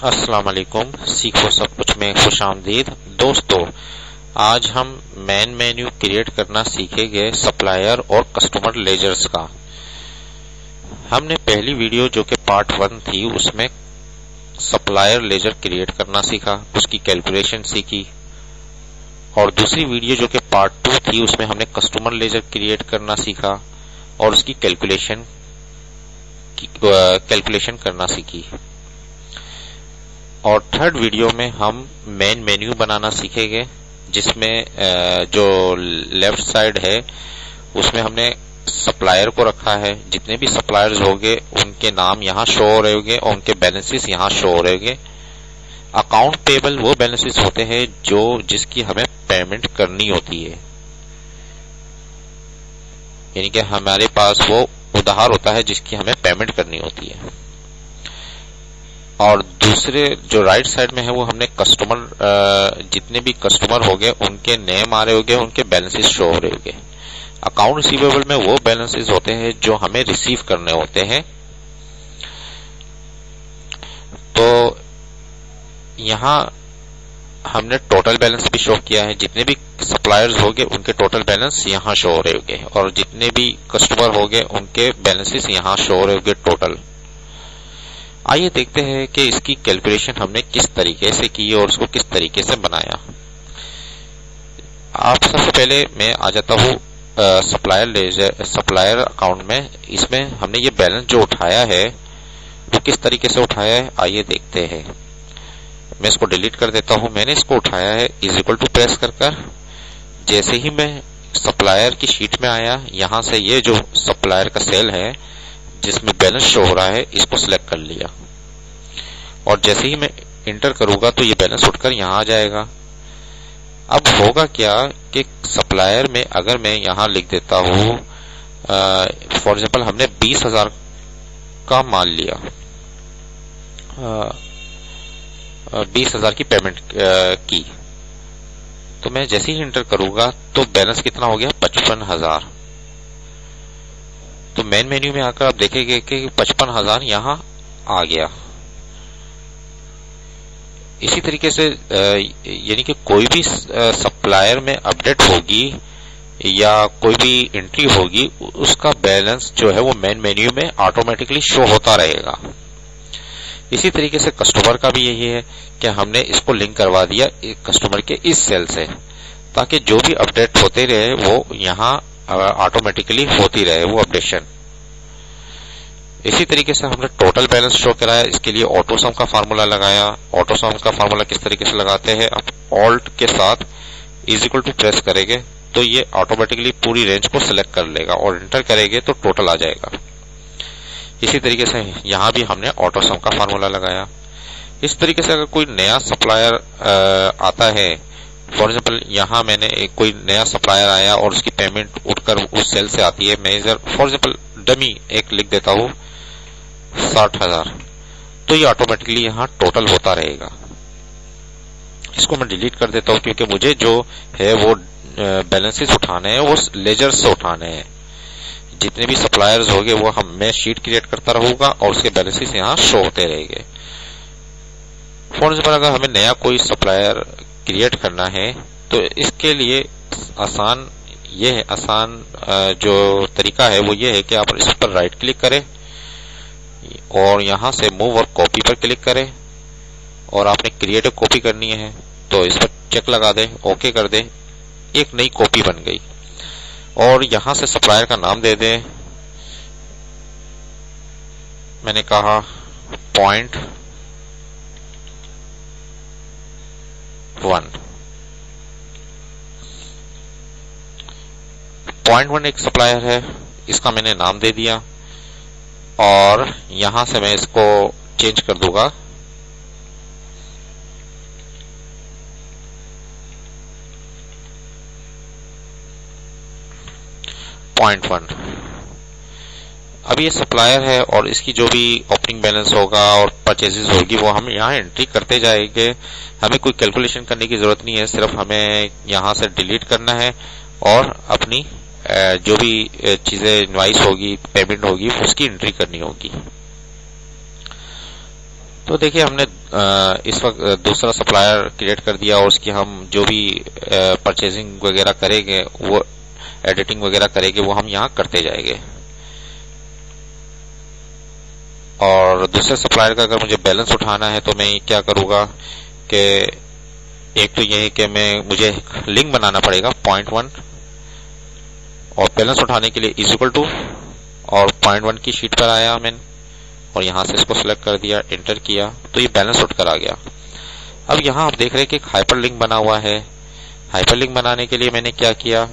अस्सलाम वालेकुम। सीखो सब कुछ में खुश आमदीद। दोस्तों, आज हम मेन मेन्यू क्रिएट करना सीखेंगे सप्लायर और कस्टमर लेजर्स का। हमने पहली वीडियो जो कि पार्ट 1 थी उसमें सप्लायर लेजर क्रिएट करना सीखा, उसकी कैलकुलेशन सीखी, और दूसरी वीडियो जो कि पार्ट 2 थी उसमें हमने कस्टमर लेजर क्रिएट करना सीखा और उसकी कैलकुलेशन करना सीखी। और थर्ड वीडियो में हम मेन मेन्यू बनाना सीखेंगे, जिसमें जो लेफ्ट साइड है उसमें हमने सप्लायर को रखा है। जितने भी सप्लायर्स होंगे उनके नाम यहाँ शो हो रहे होंगे और उनके बैलेंसेस यहाँ शो हो रहे होंगे। अकाउंट पेबल वो बैलेंसेस होते हैं जिसकी हमें पेमेंट करनी होती है, यानी कि हमारे पास वो उधार होता है जिसकी हमें पेमेंट करनी होती है। और दूसरे जो राइट साइड में है वो हमने कस्टमर, जितने भी कस्टमर होंगे उनके नेम आ रहे होंगे, उनके बैलेंसेस शो हो रहे होंगे। अकाउंट रिसीवेबल में वो बैलेंसेस होते हैं जो हमें रिसीव करने होते हैं। तो यहां हमने टोटल बैलेंस भी शो किया है। जितने भी सप्लायर्स होंगे उनके टोटल बैलेंस यहां शो हो रहे होंगे, और जितने भी कस्टमर होंगे उनके बैलेंसेस यहां शो हो रहे होंगे टोटल। आइए देखते हैं कि इसकी कैलकुलेशन हमने किस तरीके से की और उसको किस तरीके से बनाया। आप सबसे पहले मैं आ जाता हूँ सप्लायर अकाउंट में। इसमें हमने ये बैलेंस जो उठाया है वो किस तरीके से उठाया है आइए देखते हैं। मैं इसको डिलीट कर देता हूं। मैंने इसको उठाया है इज इक्वल टू प्रेस कर जैसे ही मैं सप्लायर की शीट में आया, यहां से ये जो सप्लायर का सेल है जिसमें बैलेंस शो हो रहा है इसको सिलेक्ट कर लिया, और जैसे ही मैं इंटर करूंगा तो ये बैलेंस उठकर यहां आ जाएगा। अब होगा क्या कि सप्लायर में अगर मैं यहां लिख देता हूं, फॉर एग्जांपल हमने 20,000 का माल लिया, 20,000 की पेमेंट की, तो मैं जैसे ही इंटर करूंगा तो बैलेंस कितना हो गया 55,000। तो मेन मेन्यू में आकर आप देखेंगे कि 55,000 यहां आ गया। इसी तरीके से यानी कि कोई भी सप्लायर में अपडेट होगी या कोई भी एंट्री होगी उसका बैलेंस जो है वो मेन मेन्यू में ऑटोमेटिकली शो होता रहेगा। इसी तरीके से कस्टमर का भी यही है कि हमने इसको लिंक करवा दिया कस्टमर के इस सेल से, ताकि जो भी अपडेट होते रहे वो यहाँ ऑटोमेटिकली होती रहे वो अपडेशन। इसी तरीके से हमने टोटल बैलेंस शो कराया। इसके लिए ऑटो सम का फार्मूला लगाया। ऑटो सम का फार्मूला किस तरीके से लगाते हैं, आप ऑल्ट के साथ इज इक्वल टू प्रेस करेंगे तो ये ऑटोमेटिकली पूरी रेंज को सिलेक्ट कर लेगा, और इंटर करेंगे तो टोटल आ जाएगा। इसी तरीके से यहां भी हमने ऑटो सम का फार्मूला लगाया। इस तरीके से अगर कोई नया सप्लायर आता है, फॉर एग्जाम्पल यहां मैंने कोई नया सप्लायर आया और उसकी पेमेंट उठकर उस सेल से आती है, मैं इधर फॉर एग्जाम्पल डमी एक लिख देता हूं 60,000, तो ये ऑटोमेटिकली यहां टोटल होता रहेगा। इसको मैं डिलीट कर देता हूं क्योंकि मुझे जो है वो बैलेंसेस उठाने हैं, वो लेजर से उठाने हैं। जितने भी सप्लायर्स होंगे वो मैं शीट क्रिएट करता रहूंगा और उसके बैलेंसेस यहाँ शो होते रहेंगे। फॉर एग्जाम्पल अगर हमें नया कोई सप्लायर क्रिएट करना है तो इसके लिए आसान जो तरीका है वो ये है कि आप इस पर राइट क्लिक करें और यहां से मूव और कॉपी पर क्लिक करें, और आपने क्रिएट कॉपी करनी है तो इस पर चेक लगा दें, ओके कर दें, एक नई कॉपी बन गई। और यहां से सप्लायर का नाम दे दें, मैंने कहा पॉइंट 1 एक सप्लायर है, इसका मैंने नाम दे दिया, और यहां से मैं इसको चेंज कर दूंगा .1। अब ये सप्लायर है और इसकी जो भी ओपनिंग बैलेंस होगा और परचेजेस होगी वो हम यहाँ एंट्री करते जाएंगे। हमें कोई कैलकुलेशन करने की जरूरत नहीं है, सिर्फ हमें यहाँ से डिलीट करना है और अपनी जो भी चीजें इनवाइस होगी, पेमेंट होगी, उसकी एंट्री करनी होगी। तो देखिए हमने इस वक्त दूसरा सप्लायर क्रिएट कर दिया और उसकी हम जो भी परचेजिंग वगैरह करेंगे, वो एडिटिंग वगैरह करेंगे, वो हम यहाँ करते जाएंगे। और दूसरे सप्लायर का अगर मुझे बैलेंस उठाना है तो मैं क्या करूंगा कि एक तो ये है कि मुझे लिंक बनाना पड़ेगा 0.1 और बैलेंस उठाने के लिए इज इक्वल टू, और 0.1 की शीट पर आया मैंने और यहां से इसको सिलेक्ट कर दिया, एंटर किया तो ये बैलेंस उठ कर आ गया। अब यहां आप देख रहे हैं कि एक हाइपरलिंक बना हुआ है। हाइपरलिंक बनाने के लिए मैंने क्या किया,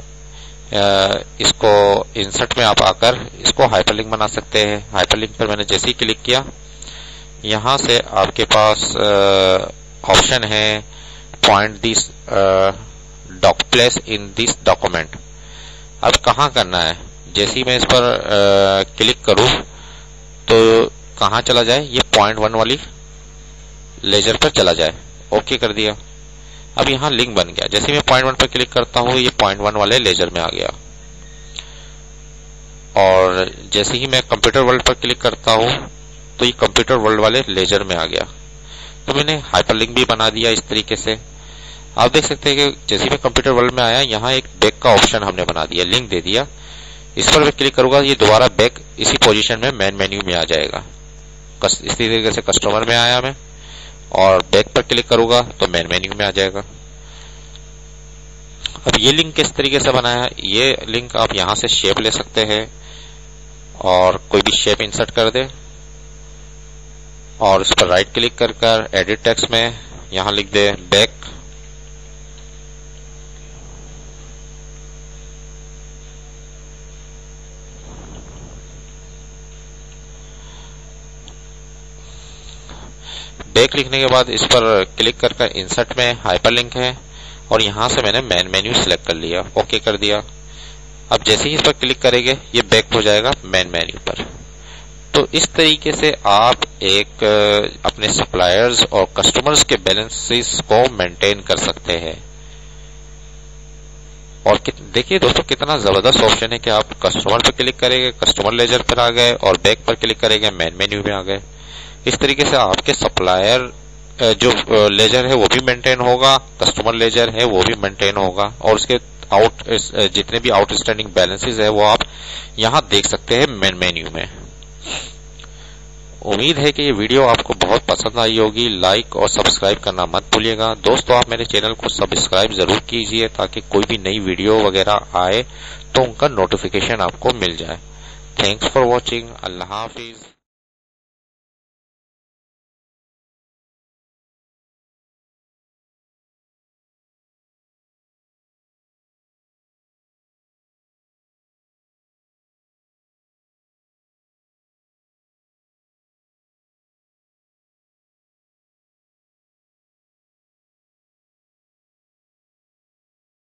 इसको इंसर्ट में आप आकर इसको हाइपरलिंक बना सकते हैं। हाइपरलिंक पर मैंने जैसे ही क्लिक किया, यहां से आपके पास ऑप्शन है point this doc place in this document. अब कहां करना है, जैसे ही मैं इस पर क्लिक करूं तो कहां चला जाए, ये 0.1 वाली लेजर पर चला जाए। ओके कर दिया। अब यहां लिंक बन गया। जैसे मैं 0.1 पर क्लिक करता हूं, ये 0.1 वाले लेजर में आ गया। और जैसे ही मैं कंप्यूटर वर्ल्ड पर क्लिक करता हूं तो ये कंप्यूटर वर्ल्ड वाले लेजर में आ गया। तो मैंने हाइपरलिंक भी बना दिया इस तरीके से। आप देख सकते हैं कि जैसे मैं कंप्यूटर वर्ल्ड में आया, यहाँ एक बैक का ऑप्शन हमने बना दिया, लिंक दे दिया। इस पर मैं क्लिक करूंगा, ये दोबारा बैक इसी पोजीशन में मेन मेन्यू में आ जाएगा। इस तरीके से कस्टमर में आया मैं और बैक पर क्लिक करूंगा तो मेन मेन्यू में आ जाएगा। अब ये लिंक किस तरीके से बनाया है, ये लिंक आप यहां से शेप ले सकते हैं और कोई भी शेप इंसर्ट कर दे और उस पर राइट क्लिक कर एडिट टेक्स्ट में यहां लिख दे बैक, बैक लिखने के बाद इस पर क्लिक कर इंसर्ट में हाइपरलिंक है और यहां से मैंने मेन मेन्यू सिलेक्ट कर लिया, ओके कर दिया। अब जैसे ही इस पर क्लिक करेंगे ये बैक हो जाएगा मेन मेन्यू पर। तो इस तरीके से आप एक अपने सप्लायर्स और कस्टमर्स के बैलेंसेस को मेंटेन कर सकते हैं। और देखिए दोस्तों कितना जबरदस्त ऑप्शन है कि आप कस्टमर पर क्लिक करेंगे, कस्टमर लेजर पर आ गए, और बैक पर क्लिक करेंगे, मेन मेन्यू में आ गए। इस तरीके से आपके सप्लायर जो लेजर है वो भी मेंटेन होगा, कस्टमर लेजर है वो भी मेंटेन होगा, और उसके जितने भी आउटस्टैंडिंग बैलेंसेस है वो आप यहां देख सकते हैं मेन मेन्यू में। उम्मीद है कि ये वीडियो आपको बहुत पसंद आई होगी। लाइक और सब्सक्राइब करना मत भूलिएगा। दोस्तों आप मेरे चैनल को सब्सक्राइब जरूर कीजिए ताकि कोई भी नई वीडियो वगैरह आए तो उनका नोटिफिकेशन आपको मिल जाए। Thanks for watching. Allah Hafiz.